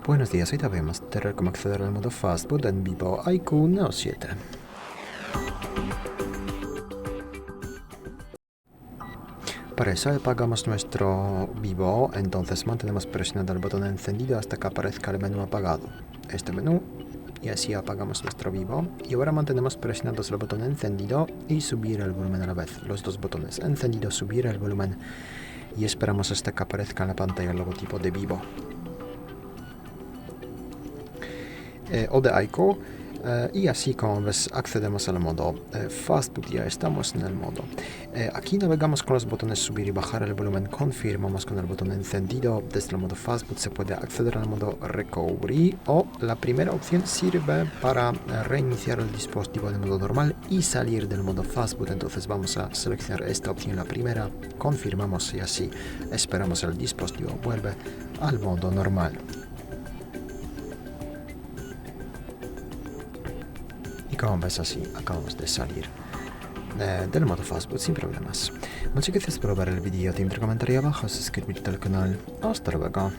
Buenos días, hoy te voy a mostrar cómo acceder al modo Fastboot en Vivo IQ Neo 7. Para eso apagamos nuestro Vivo, entonces mantenemos presionado el botón encendido hasta que aparezca el menú apagado. Este menú, y así apagamos nuestro Vivo. Y ahora mantenemos presionados el botón encendido y subir el volumen a la vez. Los dos botones, encendido, subir el volumen. Y esperamos hasta que aparezca en la pantalla el logotipo de Vivo. O de ICO, y así como ves accedemos al modo Fastboot. Ya estamos en el modo. Aquí navegamos con los botones subir y bajar el volumen, confirmamos con el botón encendido. Desde el modo Fastboot se puede acceder al modo Recovery, o la primera opción sirve para reiniciar el dispositivo en modo normal y salir del modo Fastboot. Entonces vamos a seleccionar esta opción, la primera, confirmamos y así esperamos el dispositivo vuelve al modo normal. Y como ves, así acabamos de salir del modo Fastboot sin problemas. Muchas gracias por ver el vídeo, te invito a comentar ahí abajo, suscribirte al canal. Hasta luego.